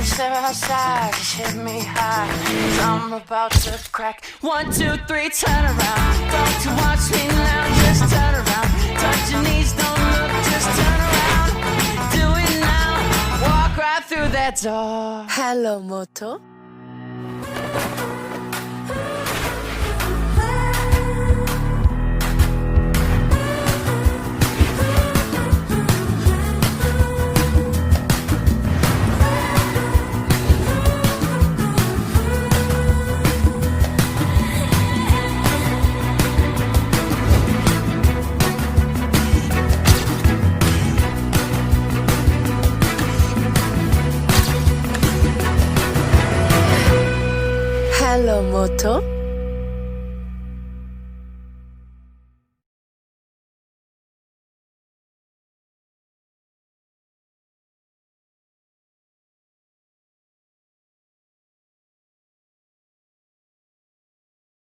stare outside, just hit me high. 'Cause I'm about to crack. 1, 2, 3, turn around. Don't you watch me now, just turn around. Touch your knees, don't look, just turn around. Do it now, walk right through that door. Hello, Moto. Hello, Moto.